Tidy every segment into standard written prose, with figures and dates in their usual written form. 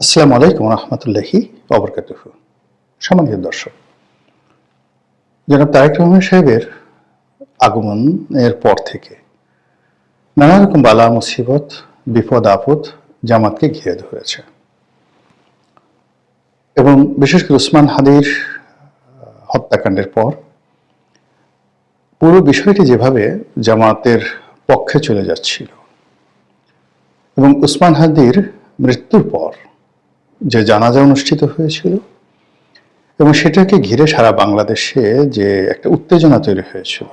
আসসালামু আলাইকুম রহমতুল্লাহি ওবরকাতুহু। সম্মানিত দর্শক, জনাব তারেক রহমান সাহেবের আগমনের পর থেকে নানা রকম বালা মুসিবত, বিপদ আপদ জামাতকে ঘিরে ধরেছে এবং বিশেষ করে উসমান হাদির হত্যাকাণ্ডের পর পুরো বিষয়টি যেভাবে জামাতের পক্ষে চলে যাচ্ছিল এবং উসমান হাদির মৃত্যুর পর যে জানাজা অনুষ্ঠিত হয়েছিল এবং সেটাকে ঘিরে সারা বাংলাদেশে যে একটা উত্তেজনা তৈরি হয়েছিল,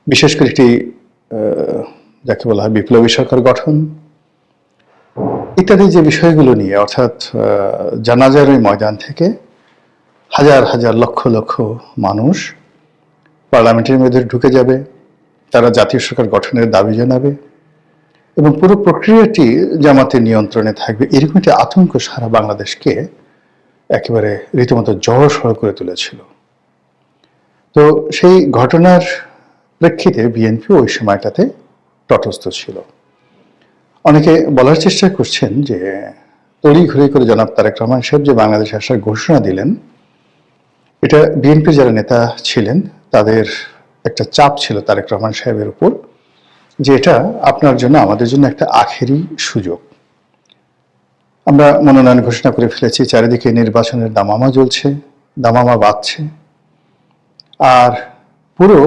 বিশেষ করে একটি যাকে বলা হয় বিপ্লবী সরকার গঠন ইত্যাদি যে বিষয়গুলো নিয়ে, অর্থাৎ জানাজার ওই ময়দান থেকে হাজার হাজার লক্ষ লক্ষ মানুষ পার্লামেন্টের মধ্যে ঢুকে যাবে, তারা জাতীয় সরকার গঠনের দাবি জানাবে এবং পুরো প্রক্রিয়াটি জামাতের নিয়ন্ত্রণে থাকবে, এরকম একটি আতঙ্ক সারা বাংলাদেশকে একেবারে রীতিমতো জড়সড় করে তুলেছিল। তো সেই ঘটনার প্রেক্ষিতে বিএনপি ওই সময়টাতে তটস্থ ছিল। অনেকে বলার চেষ্টা করছেন যে তড়িঘড়ি করে জনাব তারেক রহমান সাহেব যে বাংলাদেশে আসার ঘোষণা দিলেন, এটা বিএনপির যারা নেতা ছিলেন তাদের একটা চাপ ছিল তারেক রহমান সাহেবের উপর, যে এটা আপনার জন্য আমাদের জন্য একটা আখেরি সুযোগ। আমরা মনোনয়ন ঘোষণা করে ফেলেছি, চারিদিকে নির্বাচনের দামামা জ্বলছে, দামামা বাজছে, আর পুরো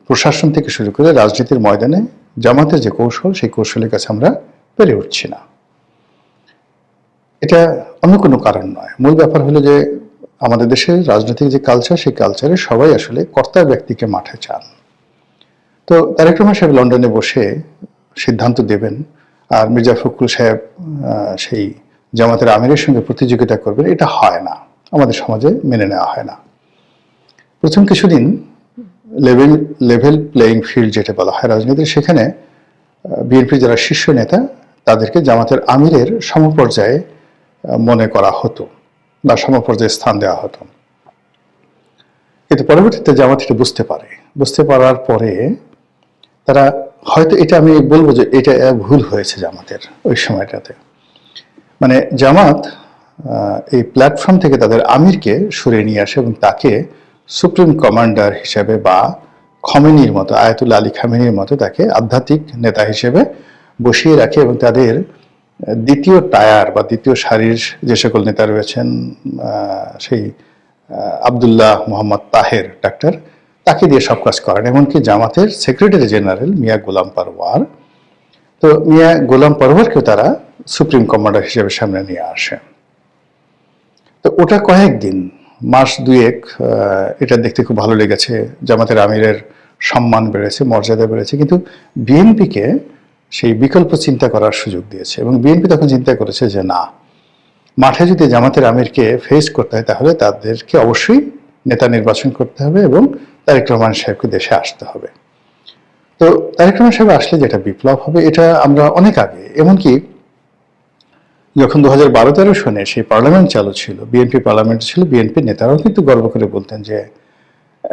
প্রশাসন থেকে শুরু করে রাজনীতির ময়দানে জামাতের যে কৌশল, সেই কৌশলের কাছে আমরা পেরে উঠছি না। এটা অন্য কোনো কারণ নয়। মূল ব্যাপার হলো যে আমাদের দেশের রাজনৈতিক যে কালচার, সেই কালচারে সবাই আসলে কর্তা ব্যক্তিকে মাঠে চান। তো তারেক রহমান সাহেব লন্ডনে বসে সিদ্ধান্ত দেবেন আর মির্জা ফখরুল সাহেব সেই জামাতের আমিরের সঙ্গে প্রতিযোগিতা করবেন, এটা হয় না, আমাদের সমাজে মেনে নেওয়া হয় না। প্রথম কিছুদিন লেভেল প্লেয়িং ফিল্ড যেটা বলা হয় রাজনীতির, সেখানে বিএনপির যারা শীর্ষ নেতা তাদেরকে জামাতের আমিরের সমপর্যায়ে মনে করা হতো বা সমপর্যায়ে স্থান দেওয়া হতো। কিন্তু পরবর্তীতে জামাত এটা বুঝতে পারার পরে তারা হয়তো, এটা আমি বলবো যে এটা ভুল হয়েছে জামাতের ওই সময়টাতে। মানে জামাত এই প্ল্যাটফর্ম থেকে তাদের আমিরকে সরিয়ে নিয়ে আসে এবং তাকে সুপ্রিম কমান্ডার হিসেবে বা খমেনির মতো, আয়াতুল্লাহ আলী খামেনির মতো তাকে আধ্যাত্মিক নেতা হিসেবে বসিয়ে রাখে এবং তাদের দ্বিতীয় টায়ার বা দ্বিতীয় সারির যে সকল নেতা রয়েছেন, সেই আবদুল্লাহ মোহাম্মদ তাহের ডাক্তার, তাকে দিয়ে সব কাজ করেন। এমনকি জামাতের সেক্রেটারি জেনারেল মিয়া গোলাম পারওয়ার, তো মিয়া গোলাম পারওয়ারকেও তারা সুপ্রিম কমান্ডার হিসেবে সামনে নিয়ে আসে। তো ওটা কয়েকদিন, মাস দুয়েক, এটা দেখতে খুব ভালো লেগেছে। জামাতের আমিরের সম্মান বেড়েছে, মর্যাদা বেড়েছে, কিন্তু বিএনপিকে সেই বিকল্প চিন্তা করার সুযোগ দিয়েছে এবং বিএনপি তখন চিন্তা করেছে যে না, মাঠে যদি জামাতের আমিরকে ফেস করতে হয় তাহলে তাদেরকে অবশ্যই নেতা নির্বাচন করতে হবে এবং তারেক রহমান সাহেবকে দেশে আসতে হবে। তো তারেক রহমান সাহেব আসলে যেটা বিপ্লব হবে, এটা আমরা অনেক আগে, এমনকি যখন 2012-13 সনে সেই পার্লামেন্ট চালু ছিল, বিএনপি পার্লামেন্ট ছিল, বিএনপির নেতারাও কিন্তু গর্ব করে বলতেন যে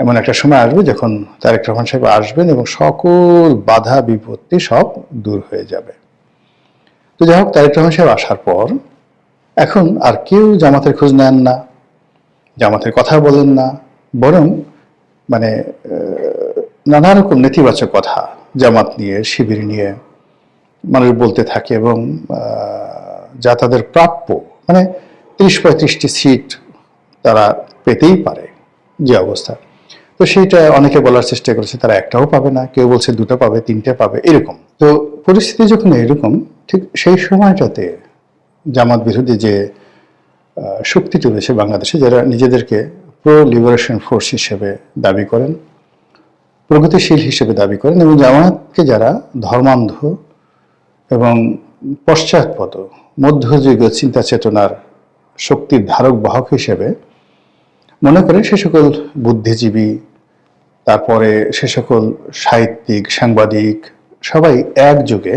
এমন একটা সময় আসবে যখন তারেক রহমান সাহেব আসবেন এবং সকল বাধা বিপত্তি সব দূর হয়ে যাবে। তো যাই হোক, তারেক রহমান সাহেব আসার পর এখন আর কেউ জামাতের খোঁজ নেন না, জামাতের কথা বলেন না, বরং মানে নানা রকম নেতিবাচক কথা জামাত নিয়ে, শিবির নিয়ে মানুষ বলতে থাকে এবং যা তাদের প্রাপ্য, মানে 30-35টি সিট তারা পেতেই পারে যে অবস্থা, তো সেইটা অনেকে বলার চেষ্টা করেছে তারা একটাও পাবে না, কেউ বলছে দুটো পাবে, তিনটে পাবে, এরকম। তো পরিস্থিতি যখন এরকম, ঠিক সেই সময়টাতে জামাত বিরোধী যে শক্তিটি রয়েছে বাংলাদেশে, যারা নিজেদেরকে প্রো লিবারেশন ফোর্স হিসেবে দাবি করেন, প্রগতিশীল হিসেবে দাবি করেন এবং জামাতকে যারা ধর্মান্ধ এবং পশ্চাৎপদ মধ্যযুগীয় চিন্তা চেতনার শক্তির ধারক বাহক হিসেবে মনে করেন, সে সকল বুদ্ধিজীবী, তারপরে সে সকল সাহিত্যিক, সাংবাদিক সবাই একযোগে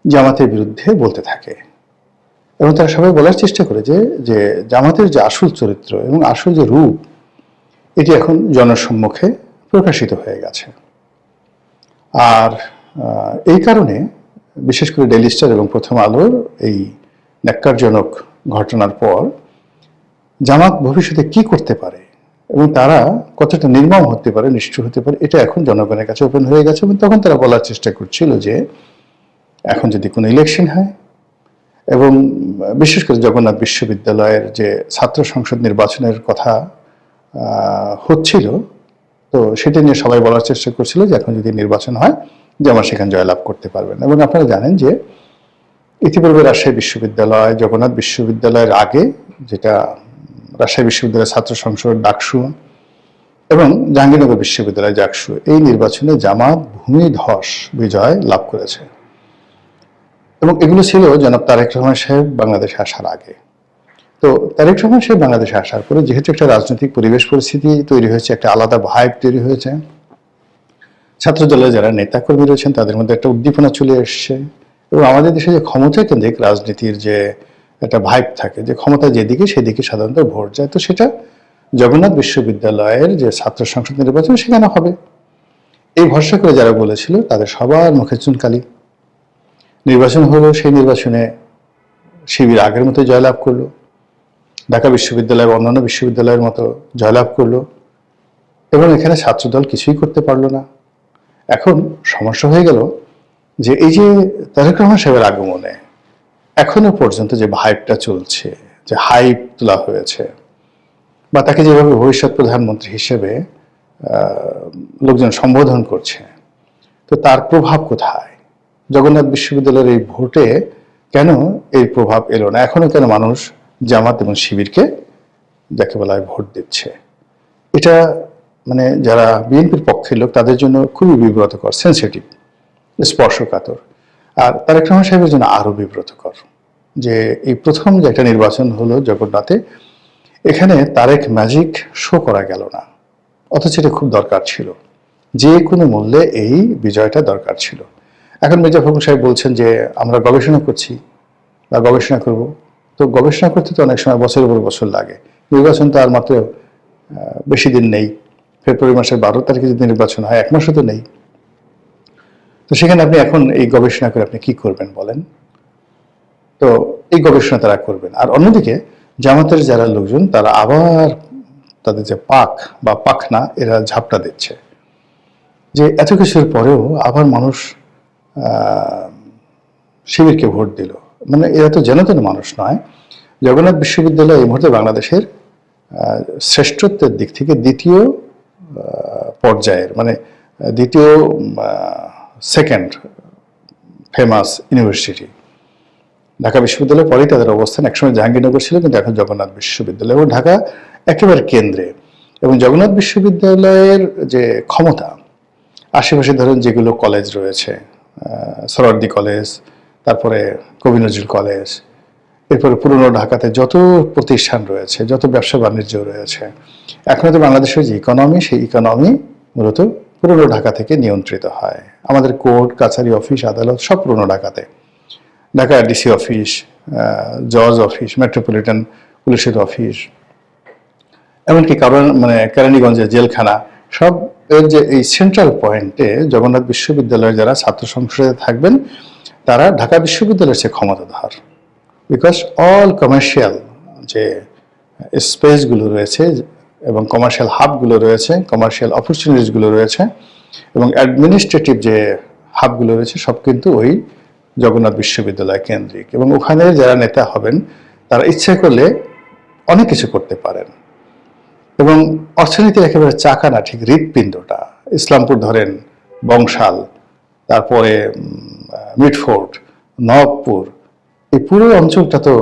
জামাতের বিরুদ্ধে বলতে থাকে এবং তারা সবাই বলার চেষ্টা করে যে জামাতের যে আসল চরিত্র এবং আসল যে রূপ, এটি এখন জনসম্মুখে প্রকাশিত হয়ে গেছে। আর এই কারণে বিশেষ করে ডেইলি স্টার এবং প্রথম আলোর এই ন্যক্কারজনক ঘটনার পর জামাত ভবিষ্যতে কি করতে পারে এবং তারা কতটা নির্মম হতে পারে, নিষ্ঠুর হতে পারে, এটা এখন জনগণের কাছে ওপেন হয়ে গেছে। এবং তখন তারা বলার চেষ্টা করছিল যে এখন যদি কোনো ইলেকশন হয় এবং বিশেষ করে জগন্নাথ বিশ্ববিদ্যালয়ের যে ছাত্র সংসদ নির্বাচনের কথা হচ্ছিল, তো সেটা নিয়ে সবাই বলার চেষ্টা করছিল যে এখন যদি নির্বাচন হয় জামাত সেখানে জয়লাভ করতে পারবেন। এবং আপনারা জানেন যে ইতিপূর্বে রাজশাহী বিশ্ববিদ্যালয়, জগন্নাথ বিশ্ববিদ্যালয়ের আগে যেটা রাজশাহী বিশ্ববিদ্যালয়ের ছাত্র সংসদ ডাকসু এবং জাহাঙ্গীরনগর বিশ্ববিদ্যালয় জাকসু, এই নির্বাচনে জামাত ভূমিধস বিজয় লাভ করেছে। এবং এগুলো ছিল জনাব তারেক রহমান সাহেব বাংলাদেশে আসার আগে। তো তারেক রহমান সাহেব বাংলাদেশে আসার পরে যেহেতু একটা রাজনৈতিক পরিবেশ পরিস্থিতি তৈরি হয়েছে, একটা আলাদা ভাইব তৈরি হয়েছে, ছাত্র দলের যারা নেতাকর্মী রয়েছেন তাদের মধ্যে একটা উদ্দীপনা চলে এসছে। এবং আমাদের দেশে যে ক্ষমতা কেন্দ্রিক রাজনীতির যে একটা ভাইব থাকে, যে ক্ষমতা যেদিকে সেদিকে সাধারণত ভোট যায়, তো সেটা জগন্নাথ বিশ্ববিদ্যালয়ের যে ছাত্র সংসদ নির্বাচন সেখানে হবে এই ভরসা করে যারা বলেছিল তাদের সবার মুখে চুনকালি। নির্বাচন হলো, সেই নির্বাচনে শিবির আগের মতো জয়লাভ করলো, ঢাকা বিশ্ববিদ্যালয় বা অন্যান্য বিশ্ববিদ্যালয়ের মতো জয়লাভ করলো এবং এখানে ছাত্রদল কিছুই করতে পারলো না। এখন সমস্যা হয়ে গেল যে এই যে তারেক রহমান সাহেবের আগমনে এখনো পর্যন্ত যে ভাইবটা চলছে, যে হাইপ তোলা হয়েছে, বা তাকে যেভাবে ভবিষ্যৎ প্রধানমন্ত্রী হিসেবে লোকজন সম্বোধন করছে, তো তার প্রভাব কোথায়? জগন্নাথ বিশ্ববিদ্যালয়ের এই ভোটে কেন এই প্রভাব এলো না? এখনো কেন মানুষ জামাত এবং শিবিরকে যাকে বলা হয় ভোট দিচ্ছে? এটা মানে যারা বিএনপির পক্ষের লোক তাদের জন্য খুবই বিব্রতকর, সেন্সিটিভ, স্পর্শকাতর। আর তারেক রহমান সাহেবের জন্য আরো বিব্রতকর যে এই প্রথম যে একটা নির্বাচন হলো জগন্নাথে, এখানে তারেক ম্যাজিক শো করা গেল না, অথচ এটা খুব দরকার ছিল, যে কোনো মূল্যে এই বিজয়টা দরকার ছিল। এখন মির্জা ফখরুল সাহেব বলছেন যে আমরা গবেষণা করছি বা গবেষণা করব। তো গবেষণা করতে তো অনেক সময় বছরের পর বছর লাগে। নির্বাচন তো আর মাত্র বেশি দিন নেই, ফেব্রুয়ারি মাসের 12 তারিখে যদি নির্বাচন হয় 1 মাসও তো নেই। তো সেখানে আপনি এখন এই গবেষণা করে আপনি কি করবেন বলেন? তো এই গবেষণা তারা করবেন। আর অন্যদিকে জামাতের যারা লোকজন তারা আবার তাদের যে পাক বা পাখনা এরা ঝাপটা দিচ্ছে যে এত কিছুর পরেও আবার মানুষ শিবিরকে ভোট দিল। মানে এরা তো যেন তেন মানুষ নয়। জগন্নাথ বিশ্ববিদ্যালয় এই মুহূর্তে বাংলাদেশের শ্রেষ্ঠত্বের দিক থেকে দ্বিতীয় পর্যায়ের, মানে দ্বিতীয় সেকেন্ড ফেমাস ইউনিভার্সিটি। ঢাকা বিশ্ববিদ্যালয়ের পরেই তাদের অবস্থান। একসময় জাহাঙ্গীরনগর ছিল, কিন্তু এখন জগন্নাথ বিশ্ববিদ্যালয়, এবং ঢাকা একেবারে কেন্দ্রে। এবং জগন্নাথ বিশ্ববিদ্যালয়ের যে ক্ষমতা, আশেপাশে ধরেন যেগুলো কলেজ রয়েছে, সোহরাওয়ার্দী কলেজ, তারপরে কবি নজরুল কলেজ, এরপরে পুরনো ঢাকাতে যত প্রতিষ্ঠান রয়েছে, যত ব্যবসা বাণিজ্য রয়েছে, এখন তো বাংলাদেশের যে ইকোনমি, সেই ইকোনমি মূলত পুরনো ঢাকা থেকে নিয়ন্ত্রিত হয়। আমাদের কোর্ট কাছারি অফিস আদালত সব পুরনো ঢাকাতে। ঢাকা ডিসি অফিস, জজ অফিস, মেট্রোপলিটন পুলিশের অফিস, এমনকি কারণ মানে কেরানীগঞ্জের জেলখানা, সব এর যে এই সেন্ট্রাল পয়েন্টে জগন্নাথ বিশ্ববিদ্যালয়ের যারা ছাত্র সংসদে থাকবেন তারা ঢাকা বিশ্ববিদ্যালয়ের সে ক্ষমতাধর। বিকজ অল কমার্শিয়াল যে স্পেসগুলো রয়েছে এবং কমার্শিয়াল হাবগুলো রয়েছে, কমার্শিয়াল অপরচুনিটিসগুলো রয়েছে এবং অ্যাডমিনিস্ট্রেটিভ যে হাবগুলো রয়েছে সব কিন্তু ওই জগন্নাথ বিশ্ববিদ্যালয় কেন্দ্রিক। এবং ওখানে যারা নেতা হবেন তারা ইচ্ছে করলে অনেক কিছু করতে পারেন। এবং অর্থনীতির একেবারে চাকা না, ঠিক হৃৎপিণ্ডটা। ইসলামপুর ধরেন, বংশাল, তারপরে মিটফোর্ড, নবপুর, এই পুরো অঞ্চলটা তো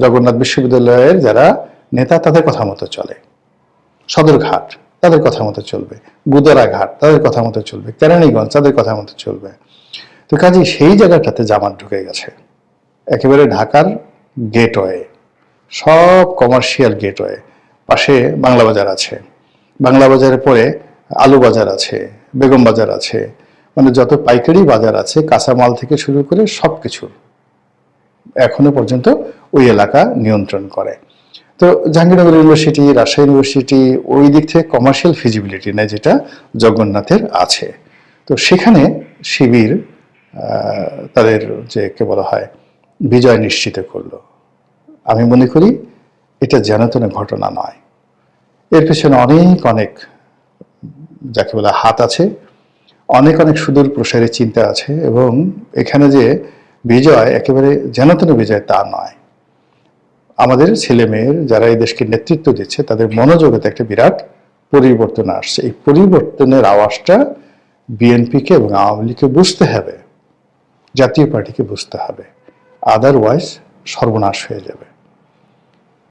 জগন্নাথ বিশ্ববিদ্যালয়ের যারা নেতা তাদের কথা মতো চলে। সদরঘাট তাদের কথা মতো চলবে, গুদারাঘাট তাদের কথা মতো চলবে, কেরানীগঞ্জ তাদের কথা মতো চলবে। তো কাজে সেই জায়গাটাতে জামাত ঢুকে গেছে একেবারে ঢাকার গেটওয়ে, সব কমার্শিয়াল গেটওয়ে। পাশে বাংলা বাজার আছে, বাংলা বাজারের পরে আলু বাজার আছে, বেগম বাজার আছে, মানে যত পাইকারি বাজার আছে কাঁচামাল থেকে শুরু করে সব কিছু এখনো পর্যন্ত ওই এলাকা নিয়ন্ত্রণ করে। তো জাহাঙ্গীরনগর ইউনিভার্সিটি, রাজশাহী ইউনিভার্সিটি ওই দিক থেকে কমার্শিয়াল ফিজিবিলিটি নেই, যেটা জগন্নাথের আছে। তো সেখানে শিবির তাদের যে কে বলা হয় বিজয় নিশ্চিত করলো। আমি মনে করি এটা যেনতেন ঘটনা নয়, এর পেছনে অনেক অনেক যাকে বলে হাত আছে, অনেক অনেক সুদূর প্রসারী চিন্তা আছে, এবং এখানে যে বিজয় একেবারে যেনতেন বিজয় তা নয়। আমাদের ছেলে মেয়ের যারা এই দেশকে নেতৃত্ব দিচ্ছে তাদের মনোজগতে একটা বিরাট পরিবর্তন আসছে। এই পরিবর্তনের আওয়াজটা বিএনপিকে এবং আওয়ামী লীগকে বুঝতে হবে, জাতীয় পার্টিকে বুঝতে হবে, আদারওয়াইজ সর্বনাশ হয়ে যাবে।